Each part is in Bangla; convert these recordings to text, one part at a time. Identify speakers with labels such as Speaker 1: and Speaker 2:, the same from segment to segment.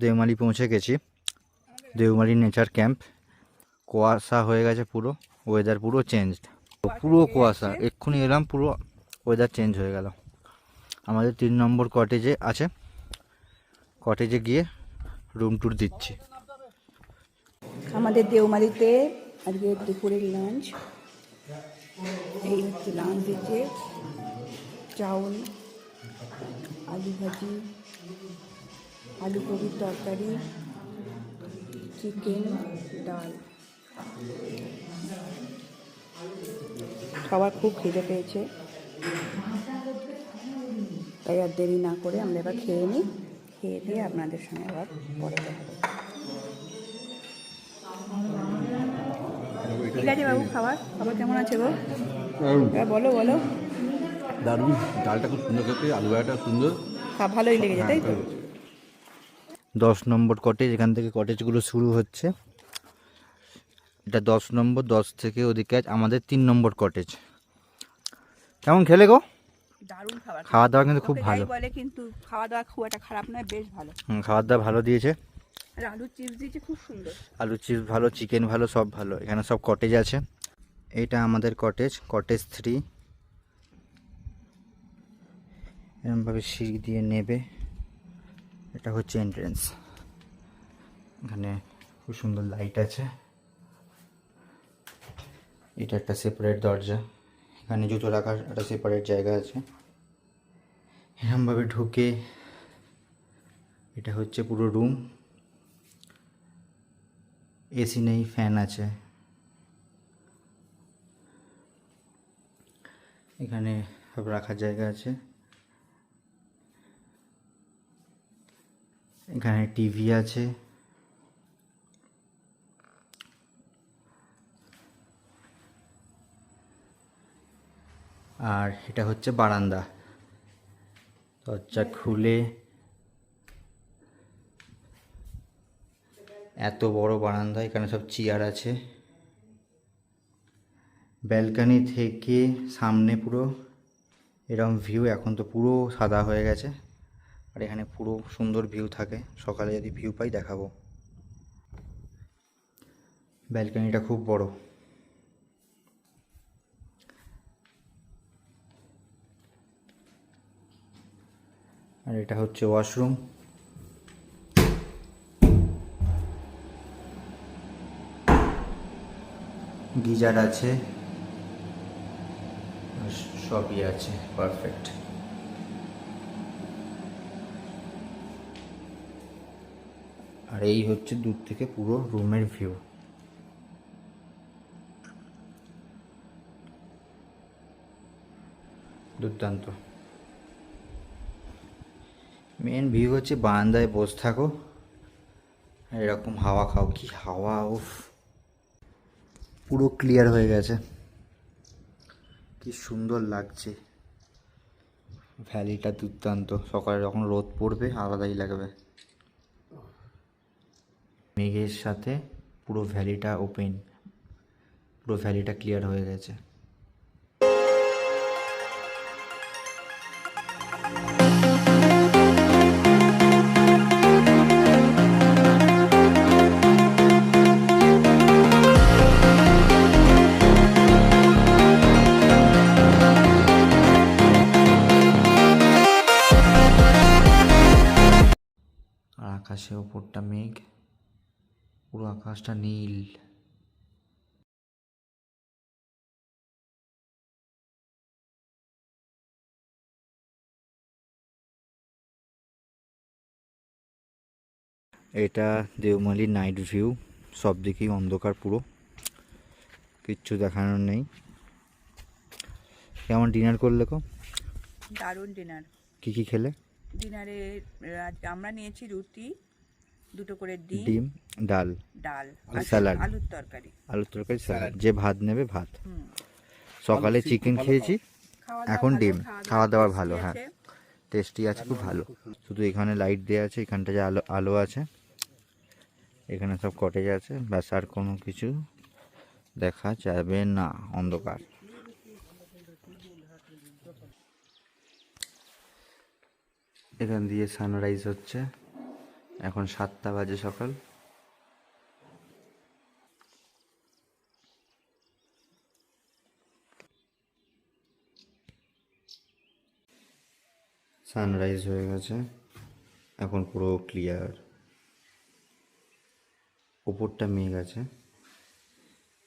Speaker 1: দেওমালি পৌঁছে গেছি। Deomali nature camp. কুয়াশা হয়ে গেছে পুরো, ওয়েদার পুরো চেঞ্জ, পুরো কুয়াশা। এক্ষুনি এলাম, পুরো ওয়েদার চেঞ্জ হয়ে গেল। আমাদের 3 নম্বর কটেজে আছে, কটেজে গিয়ে রুম ট্যুর দিচ্ছি।
Speaker 2: আমাদের দেওমালিতে আজকে দুপুরের লাঞ্চ। এই হচ্ছে লাঞ্চ দিচ্ছে, চাউল, আলু ভাজি, আলু কবির তরকারি, চিকেন, ডাল। সবার খুব খিদে পেয়েছে, তাই আর দেরি না করে আমরা এবার খেয়ে নিই। খেয়ে দিয়ে আপনাদের সঙ্গে আবার পরে দেখা হবে। ঠিক আছে বাবু, খাবার কেমন আছে গো? বলো বলো।
Speaker 3: দারুণ, ডালটা খুব সুন্দর খেতে, আলু ভাজাটা সুন্দর,
Speaker 2: ভালোই লেগেছে তাই তো?
Speaker 1: 10 নম্বর কটেজ, এখান থেকে কটেজগুলো শুরু হচ্ছে। এটা 10 নম্বর, 10 থেকে ওদিকে আমাদের 3 নম্বর কটেজ। কেমন খেলে গো?
Speaker 2: দারুণ খাবার,
Speaker 1: খাওয়া দাওয়া কিন্তু খুব ভালো
Speaker 2: বলে, কিন্তু খাওয়া দাওয়া খুব একটা খারাপ নয়, বেশ ভালো।
Speaker 1: খাবার দাওয়া ভালো দিয়েছে।
Speaker 2: আর আলু চিপস দিয়েছে খুব সুন্দর।
Speaker 1: আলু চিপস ভালো, চিকেন ভালো, সব ভালো। এখানে সব কটেজ আছে। এইটা আমাদের কটেজ, কটেজ 3। এরকমভাবে সিঁড়ি দিয়ে নেবে, এটা হচ্ছে এন্ট্রেন্স। এখানে খুব সুন্দর লাইট আছে। এটা একটা সেপারেট দরজা, এখানে জুতো রাখার একটা সেপারেট জায়গা আছে। এরকমভাবে ঢুকে এটা হচ্ছে পুরো রুম। এসি নেই, ফ্যান আছে। এখানে সব রাখার জায়গা আছে। এখানে টিভি আছে। আর এটা হচ্ছে বারান্দা। দরজা খুলে এত বড় বারান্দা, এখানে সব চেয়ার আছে। ব্যালকনি থেকে সামনে পুরো এরকম ভিউ। এখন তো পুরো সাদা হয়ে গেছে, আর এখানে পুরো সুন্দর ভিউ থাকে। সকালে যদি ভিউ পাই দেখাবো। ব্যালকনিটা খুব বড়। আর এটা হচ্ছে ওয়াশরুম। গিজার আছে, সবই আছে পারফেক্ট। আর এই হচ্ছে দূর থেকে পুরো রুমের ভিউ। দুর্দান্ত। মেন ভিউ হচ্ছে বারান্দায় বসে থাকো আর এরকম হাওয়া খাও। কি হাওয়া! উফ, পুরো ক্লিয়ার হয়ে গেছে, কি সুন্দর লাগছে। ভ্যালিটা দুর্দান্ত। সকালে যখন রোদ পড়বে আলাদাই লাগবে। মেঘের সাথে পুরো ভ্যালিটা ওপেন, পুরো ভ্যালিটা ক্লিয়ার হয়ে গেছে। আর আকাশে ওপরটা মেঘ, পুরো আকাশটা নীল। এটা দেওমালি নাইট ভিউ। সব দিকেই অন্ধকার, পুরো কিচ্ছু দেখানোর নেই। কেমন ডিনার করলে কো?
Speaker 2: দারুণ ডিনার।
Speaker 1: কি কি খেলে
Speaker 2: ডিনারে? আজকে আমরা নিয়েছি রুটি, 2টো করে
Speaker 1: ডিম, ডাল,
Speaker 2: ডাল,
Speaker 1: স্যালাড,
Speaker 2: আলুর তরকারি।
Speaker 1: আলুর তরকারি, স্যালাড। যে ভাত নেবে ভাত।
Speaker 2: হুম।
Speaker 1: সকালে চিকেন খেয়েছি, এখন ডিম। খাওয়া দাওয়া ভালো, হ্যাঁ, টেস্টি আছে, খুব ভালো। শুধু এখানে লাইট দেওয়া আছে, এখানটা যে আলো আলো আছে। এখানে সব কটেজ আছে, ব্যাস আর কোনো কিছু দেখা যাবে না, অন্ধকার। এখান দিয়ে সানরাইজ হচ্ছে, এখন 7টা বাজে সকাল। সানরাইজ হয়ে গেছে, এখন পুরো ক্লিয়ার। ওপরটা মেঘ আছে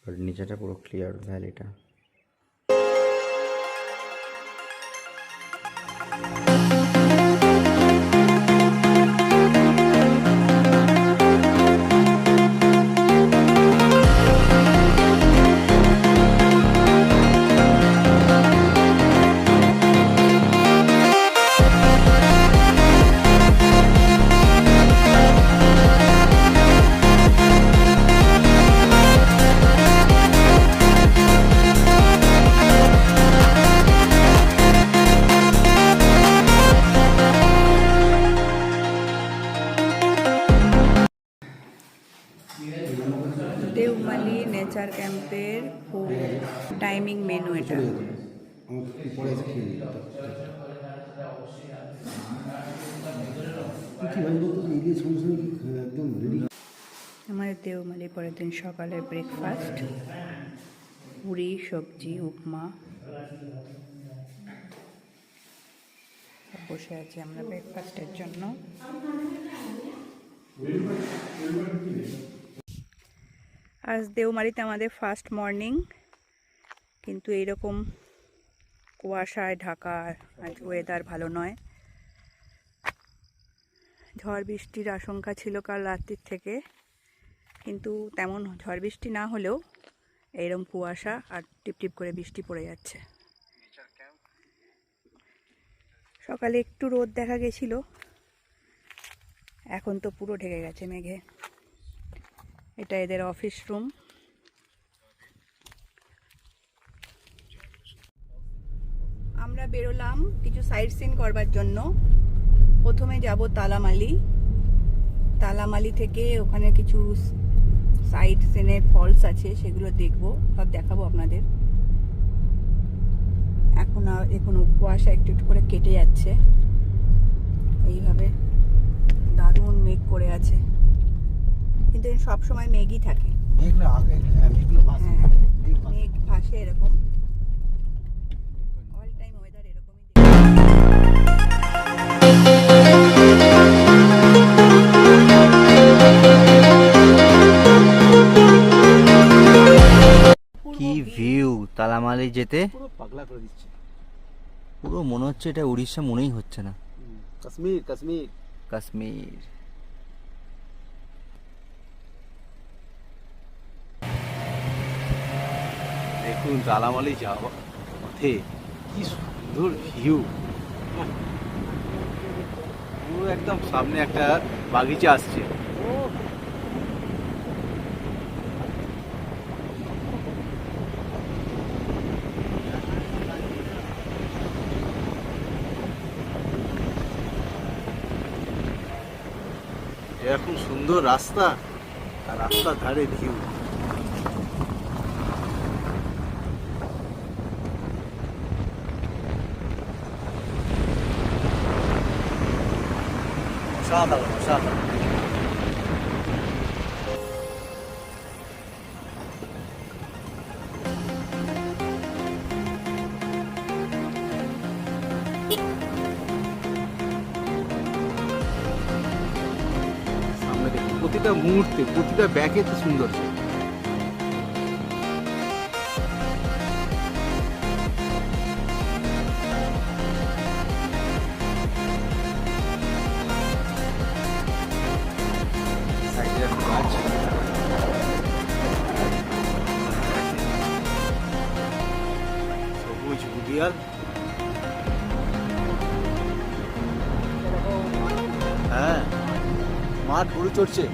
Speaker 1: আর নিচেটা পুরো ক্লিয়ার ভ্যালিটা।
Speaker 2: দেওমালি নেচার ক্যাম্পের টাইমিং মেনু এটা।
Speaker 3: পরে এসে খেয়ে নিই। কি ভাই বলতো যে এরিয়া সঙ্গে সঙ্গে কি একদম রেডি?
Speaker 2: আমাদের দেওমালি পরের দিন সকালের ব্রেকফাস্ট পুরি, সবজি, উপমা। বসে আছি আমরা ব্রেকফাস্টের জন্য। আজ দেওমালিতে আমাদের ফার্স্ট মর্নিং, কিন্তু এইরকম কুয়াশায় ঢাকা আজ ওয়েদার ভালো নয়। ঝড় বৃষ্টির আশঙ্কা ছিল কাল রাত্রির থেকে, কিন্তু তেমন ঝড় বৃষ্টি না হলেও এইরকম কুয়াশা আর টিপটিপ করে বৃষ্টি পড়ে যাচ্ছে। সকালে একটু রোদ দেখা গেছিল, এখন তো পুরো ঢেকে গেছে মেঘে। এটা এদের অফিস রুম। আমরা বেরোলাম কিছু সাইট সিন করবার জন্য। প্রথমে যাব তালামালি। তালামালি থেকে ওখানে কিছু সাইট সিনের ফলস আছে, সেগুলো দেখবো, সব দেখাবো আপনাদের। এখন কুয়াশা একটু একটু করে কেটে যাচ্ছে, এইভাবে দারুণ মেঘ করে আছে, কিন্তু সব সময় মেঘই থাকে। হ্যাঁ, মেঘ ভাসে এরকম, অল টাইম ওয়েদার এরকমই।
Speaker 1: কি ভিউ তালামালি যেতে,
Speaker 3: পুরো পাগলা করে দিচ্ছে।
Speaker 1: পুরো মনে হচ্ছে এটা উড়িষ্যা, মনেই হচ্ছে না।
Speaker 3: কাশ্মীর কাশ্মীর
Speaker 1: কাশ্মীর।
Speaker 3: দেখুন তালামালি যাওয়া পথে কি সুন্দর ভিউ। পুরো একদম সামনে একটা বাগিচা আসছে। এরকম সুন্দর রাস্তা আর রাস্তার ধারে ভিউ। অসাধারণ অসাধারণ। সামনে দেখুন প্রতিটা মুহূর্তে, প্রতিটা ব্যাগে তো সুন্দর। সাইডে একটা গাছ, সবুজ উডিয়াল। হ্যাঁ, মাঠ গরু চড়ছে।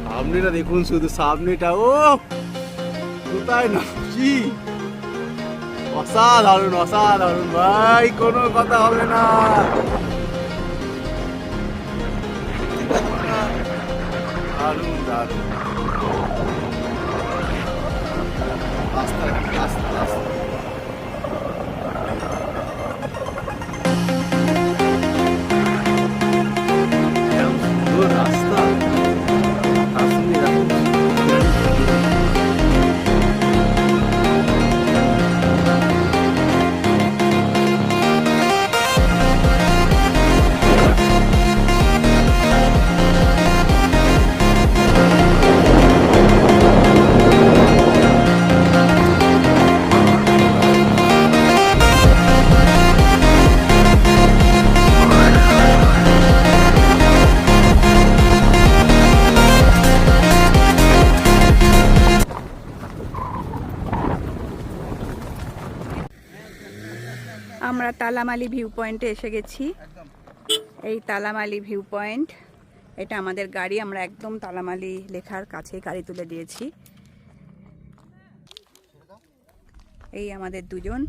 Speaker 3: সামনেটা দেখুন, শুধু সামনেটা, ও কোথায় না কি অসাধারণ অসাধারণ ভাই, কোনো কথা হবে না। দারুণ দারুণ রাস্তা রাস্তা রাস্তা।
Speaker 2: আমরা তালামালি ভিউ পয়েন্টে এসে গেছি। এই তালামালি ভিউ পয়েন্ট, এটা আমাদের গাড়ি, আমরা একদম তালামালি লেখার কাছে গাড়ি তুলে দিয়েছি। এই আমাদের দুজন,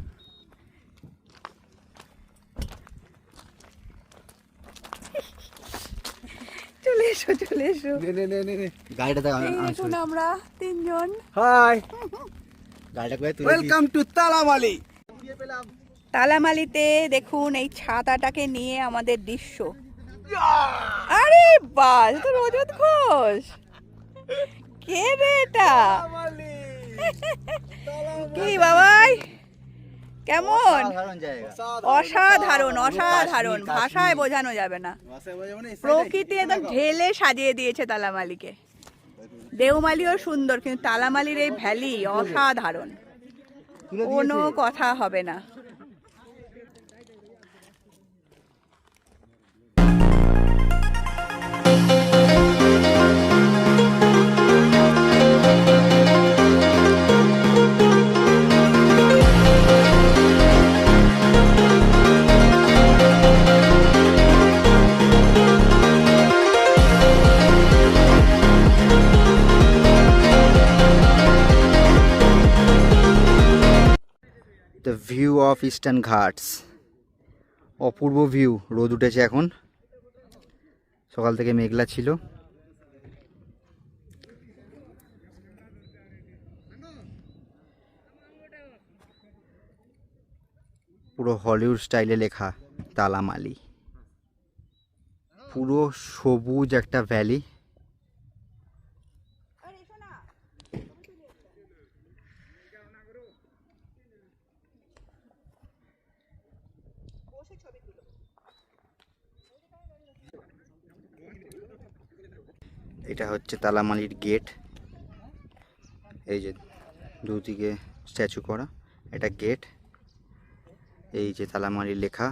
Speaker 2: চলে এসো চলে এসো।
Speaker 1: গাড়িটা
Speaker 2: এই দেখুন আমরা তিনজন।
Speaker 3: হাই,
Speaker 1: গাড়িটা করে তুলে
Speaker 3: ওয়েলকাম টু তালামালি।
Speaker 2: তালামালিতে দেখুন এই ছাতাটাকে নিয়ে আমাদের দৃশ্য। আরে বাস, তো রজত ঘোষ, কে রে এটা? কি বাবাই, কেমন?
Speaker 1: জায়গা।
Speaker 2: অসাধারণ অসাধারণ, ভাষায় বোঝানো যাবে না। প্রকৃতি একদম ঢেলে সাজিয়ে দিয়েছে তালামালিকে। দেওমালিও সুন্দর, কিন্তু তালামালির এই ভ্যালি অসাধারণ, কোনো কথা হবে না।
Speaker 1: The view of eastern Ghats, Apurba view. রোদ উঠেছে এখন, সকাল থেকে মেঘলা ছিল। পুরো হলিউড স্টাইলে লেখা তালামালি, পুরো সবুজ একটা ভ্যালি। এটা হচ্ছে তালামালির গেট, এই যে দুদিকে স্ট্যাচু করা, এটা গেট। এই যে তালামালির লেখা।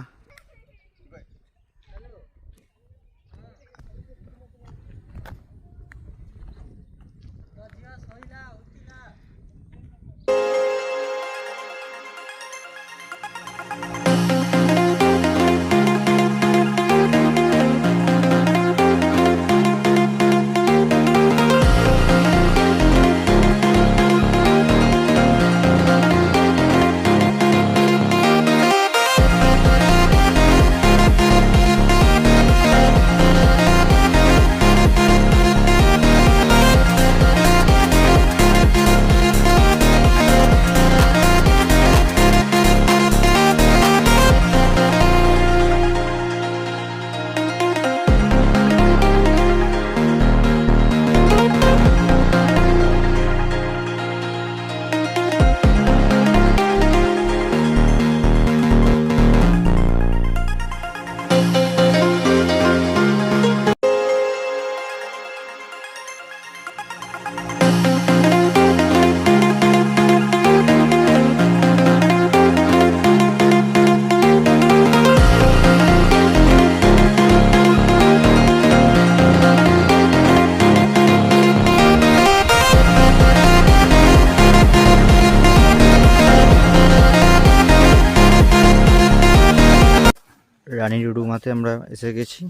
Speaker 1: রানী ডুডুমাতে আমরা এসে গেছি।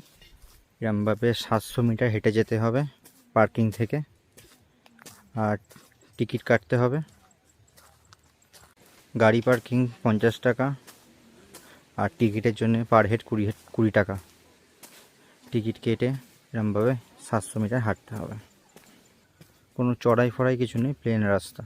Speaker 1: এরমভাবে 700 মিটার হেঁটে যেতে হবে পার্কিং থেকে, আর টিকিট কাটতে হবে। গাড়ি পার্কিং 50 টাকা, আর টিকিটের জন্য পার হেড 20 টাকা। টিকিট কেটে এরমভাবে 700 মিটার হাঁটতে হবে। কোনো চড়াই ফড়াই কিছু নেই, প্লেন রাস্তা।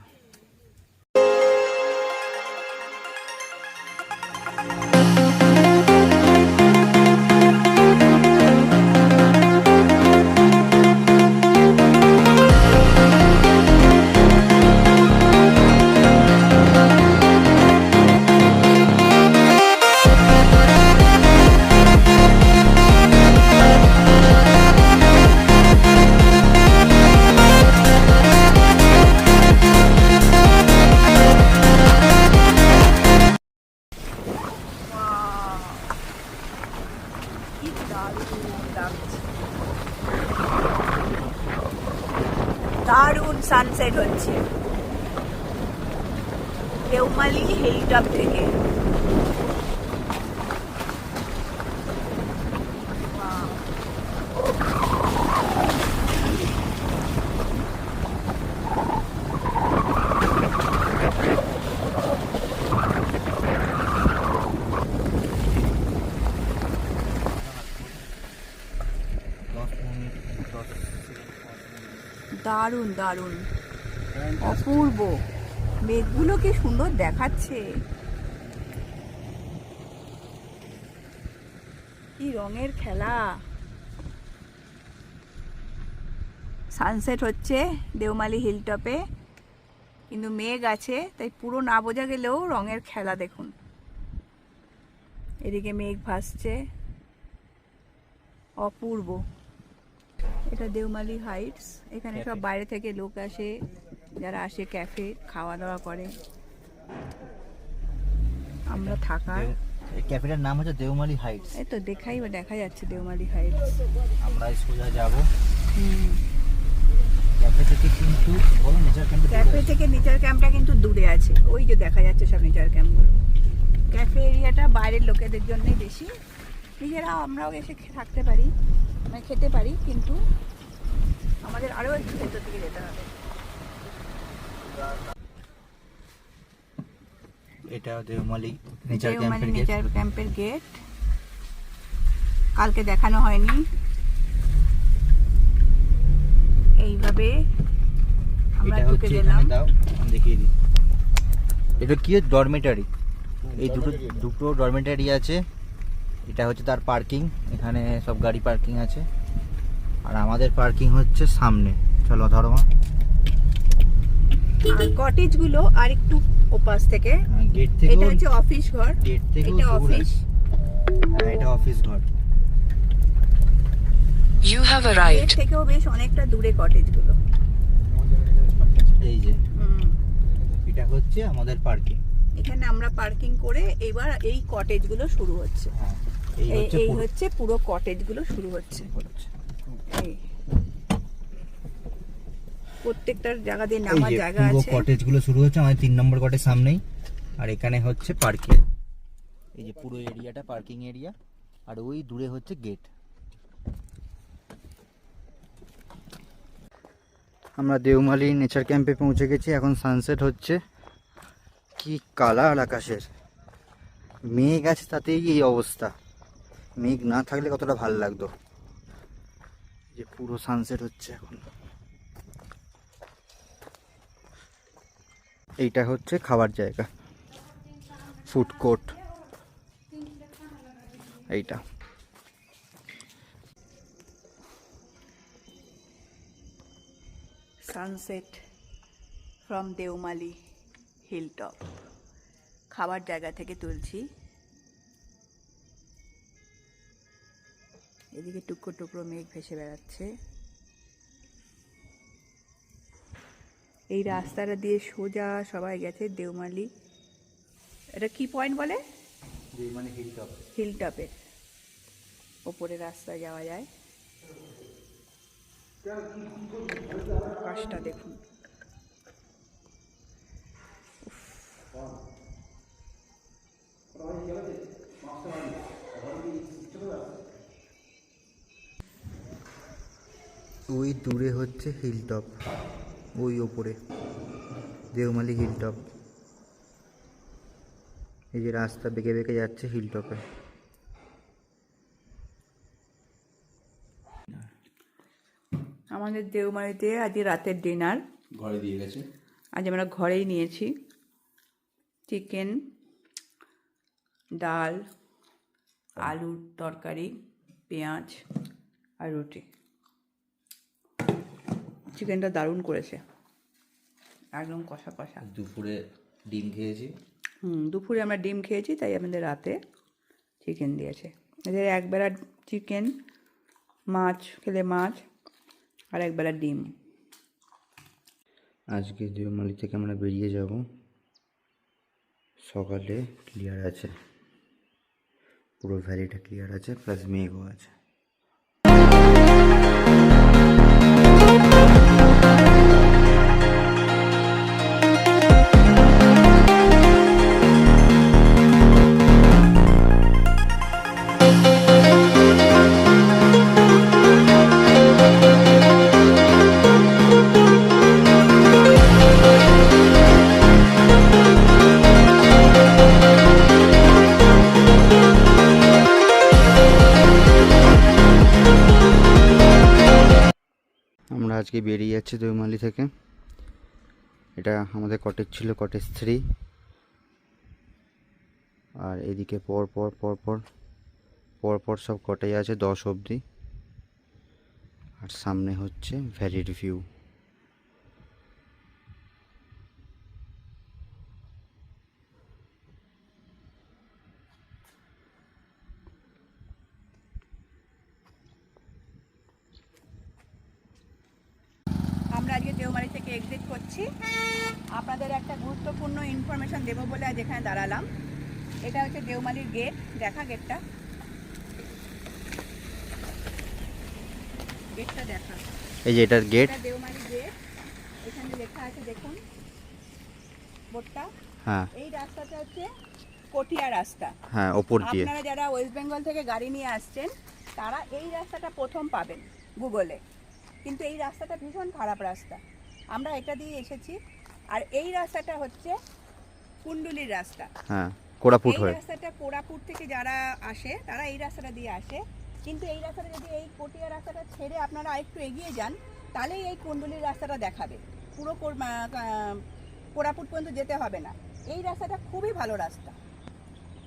Speaker 2: দারুণ সানসেট হচ্ছে দেওমালি হিলটপ থেকে। দারুণ দারুণ, অপূর্ব। মেঘগুলো কি সুন্দর দেখাচ্ছে, কি রঙের খেলা। সানসেট হচ্ছে দেওমালি হিলটপে, কিন্তু মেঘ আছে তাই পুরো না বোঝা গেলেও রঙের খেলা দেখুন। এদিকে মেঘ ভাসছে, অপূর্ব। এটা দেওমালি হাইটস। এখানে সব বাইরে থেকে লোক আসে, যারা আসে ক্যাফে খাওয়া দাওয়া করে। আমরা থাকার,
Speaker 1: এই ক্যাফেটার নাম হচ্ছে দেওমালি হাইটস।
Speaker 2: এই তো দেখা যাচ্ছে দেওমালি হাইটস।
Speaker 1: আমরা সোজা যাব ক্যাফে থেকে, কিন্তু বলো নেচার ক্যাম্প।
Speaker 2: ক্যাফে থেকে নেচার ক্যাম্পটা কিন্তু দূরে আছে, ওই যে দেখা যাচ্ছে সব নেচার ক্যাম্পগুলো। ক্যাফে এরিয়াটা বাইরের লোকেদের জন্যই বেশি, নিজেরা আমরাও এসে থাকতে পারি, মানে খেতে পারি, কিন্তু আমাদের আরও একটু ভেতর দিকে যেতে হবে।
Speaker 1: এটা দেওমালি নেচার ক্যাম্পের গেট।
Speaker 2: নেচার ক্যাম্পের গেট কালকে দেখানো হয়নি। এইভাবে আমরা
Speaker 1: এটা
Speaker 2: ঢুকে
Speaker 1: হচ্ছে,
Speaker 2: গেলাম।
Speaker 1: এখানে দাও আমি দেখিয়ে দিই। এটা কি ডরমেটারি, এই দুটো ডরমেটারি আছে। এটা হচ্ছে তার পার্কিং, এখানে সব গাড়ি পার্কিং আছে। আর আমাদের পার্কিং হচ্ছে সামনে। চলো ধরো মা।
Speaker 2: আর কটেজ গুলো আর একটু ওপাশ থেকে।
Speaker 1: গেট থেকে,
Speaker 2: এটা হচ্ছে অফিস ঘর,
Speaker 1: গেট থেকে
Speaker 2: এটা অফিস।
Speaker 1: এটা অফিস ঘর।
Speaker 4: You have
Speaker 2: get
Speaker 4: arrived.
Speaker 2: থেকেও বেশ অনেকটা দূরে কটেজ গুলো।
Speaker 1: এই যে এটা হচ্ছে আমাদের পার্কিং।
Speaker 2: এখানে আমরা পার্কিং করে এবার এই কটেজ গুলো শুরু হচ্ছে।
Speaker 1: হ্যাঁ, এই হচ্ছে
Speaker 2: এই
Speaker 1: পুরো-
Speaker 2: হচ্ছে পুরো কটেজ গুলো শুরু হচ্ছে। এই প্রত্যেকটার জায়গা দিয়ে
Speaker 1: এই
Speaker 2: নামার
Speaker 1: যে
Speaker 2: জায়গা
Speaker 1: পুরো
Speaker 2: আছে।
Speaker 1: কটেজ গুলো শুরু হচ্ছে আমাদের 3 নম্বর কটেজ সামনেই। আর এখানে হচ্ছে পার্কিং, এই যে পুরো এরিয়াটা পার্কিং এরিয়া। আর ওই দূরে হচ্ছে গেট। আমরা দেওমালি নেচার ক্যাম্পে পৌঁছে গেছি। এখন সানসেট হচ্ছে। কি কালার আকাশের, মেঘ আছে তাতেই এই অবস্থা। মেঘ না থাকলে কতটা ভালো লাগতো। যে পুরো সানসেট হচ্ছে এখন। এইটা হচ্ছে খাবার জায়গা, ফুড কোর্ট এইটা।
Speaker 2: সানসেট ফ্রম দেওমালি হিলটপ, খাবার জায়গা থেকে তুলছি। এদিকে টুকরো টুকরো মেঘ ভেসে বেড়াচ্ছে। এই রাস্তাটা দিয়ে সোজা সবাই গেছে দেওমালি। এটা কি পয়েন্ট বলে?
Speaker 1: দেওমালি হিলটপ।
Speaker 2: হিলটপের ওপরে রাস্তা যাওয়া যায়। আকাশটা দেখুন,
Speaker 1: ওই দূরে হচ্ছে হিলটপ, ওই ওপরে দেওমালি হিলটপ। এই যে রাস্তা বেঁকে বেঁকে যাচ্ছে হিলটপে।
Speaker 2: আমাদের দেওমালিতে আজ রাতের ডিনার
Speaker 3: ঘরে দিয়ে গেছে।
Speaker 2: আজ আমরা ঘরেই নিয়েছি। চিকেন, ডাল, আলুর তরকারি, পেঁয়াজ আর রুটি। চিকেনটা দারুণ করেছে, একদম কষা কষা।
Speaker 1: দুপুরে ডিম খেয়েছি।
Speaker 2: দুপুরে আমরা ডিম খেয়েছি, তাই আমাদের রাতে চিকেন দিয়েছে। এদের একবেলা চিকেন, মাছ খেলে মাছ, আর একবেলা ডিম।
Speaker 1: আজকে দেওমালি থেকে আমরা বেরিয়ে যাব। সকালে ক্লিয়ার আছে, পুরো ভ্যালিটা ক্লিয়ার আছে, প্লাস মেঘও আছে। আমরা আজকে বেরিয়ে যাচ্ছি দেওমালি থেকে। এটা আমাদের কটেজ ছিল, কটেজ 3। আর এদিকে পর সব কটেজ আছে 10 অবধি। আর সামনে হচ্ছে ভ্যালিড ভিউ।
Speaker 2: আমরা আজকে দেওমালি থেকে এক্সিট করছি। আপনাদের একটা গুরুত্বপূর্ণ ইনফরমেশন দেবো বলে আজ এখানে দাঁড়ালাম। এটা হচ্ছে দেওমালির গেট, দেখা গেটটা, গেটটা দেখা।
Speaker 1: এই যে এটার গেট।
Speaker 2: এটা দেওমালি গেট, এখানে লেখা আছে দেখুন বোর্ডটা।
Speaker 1: হ্যাঁ
Speaker 2: এই রাস্তাটা হচ্ছে কটিয়া রাস্তা।
Speaker 1: হ্যাঁ, ওপর দিয়ে।
Speaker 2: আপনারা যারা ওয়েস্ট বেঙ্গল থেকে গাড়ি নিয়ে আসছেন তারা এই রাস্তাটা প্রথম পাবেন গুগলে, কিন্তু এই রাস্তাটা ভীষণ খারাপ রাস্তা। আমরা এটা দিয়ে এসেছি। আর এই রাস্তাটা হচ্ছে কুণ্ডুলির রাস্তা।
Speaker 1: হ্যাঁ, কোরাপুট
Speaker 2: এই
Speaker 1: হয়ে।
Speaker 2: রাস্তাটা কোরাপুট থেকে যারা আসে তারা এই রাস্তাটা দিয়ে আসে, কিন্তু এই রাস্তাটা যদি এই কটিয়া রাস্তাটা ছেড়ে আপনারা আরেকটু এগিয়ে যান তাহলেই এই কুণ্ডুলির রাস্তাটা দেখাবে। পুরো কোরাপুট পর্যন্ত যেতে হবে না। এই রাস্তাটা খুবই ভালো রাস্তা।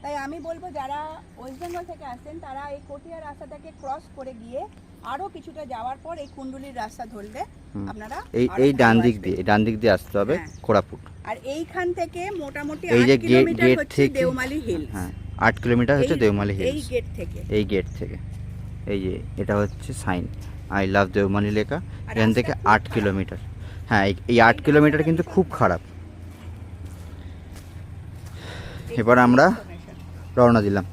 Speaker 2: তাই আমি বলবো যারা ওয়েস্ট বেঙ্গল থেকে আসছেন তারা এই কটিয়া রাস্তাটাকে ক্রস করে গিয়ে আরো কিছুটা যাওয়ার পর এই কুণ্ডুলির রাস্তা ধরলে আপনারা
Speaker 1: এই
Speaker 2: আরো
Speaker 1: ডান
Speaker 2: ভালো
Speaker 1: দিক
Speaker 2: আসবেন।
Speaker 1: দিয়ে, ডান দিক দিয়ে আসতে হবে
Speaker 2: হ্যাঁ।
Speaker 1: কোরাপুট।
Speaker 2: আর এইখান থেকে মোটামুটি
Speaker 1: এই
Speaker 2: 8
Speaker 1: যে
Speaker 2: কিলোমিটার
Speaker 1: গেট
Speaker 2: হচ্ছে
Speaker 1: থেকে,
Speaker 2: দেওমালি হিলস।
Speaker 1: হ্যাঁ 8 কিলোমিটার হচ্ছে দেওমালি
Speaker 2: এই
Speaker 1: হিলস।
Speaker 2: গেট থেকে।
Speaker 1: এই গেট থেকে, এই যে এটা হচ্ছে সাইন আই লাভ দেওমালি লেখা।
Speaker 2: আর
Speaker 1: এখান থেকে
Speaker 2: রাস্তা খুব
Speaker 1: 8 কিলোমিটার। হ্যাঁ, এই 8 কিলোমিটার কিন্তু খুব খারাপ। এবার আমরা রওনা দিলাম।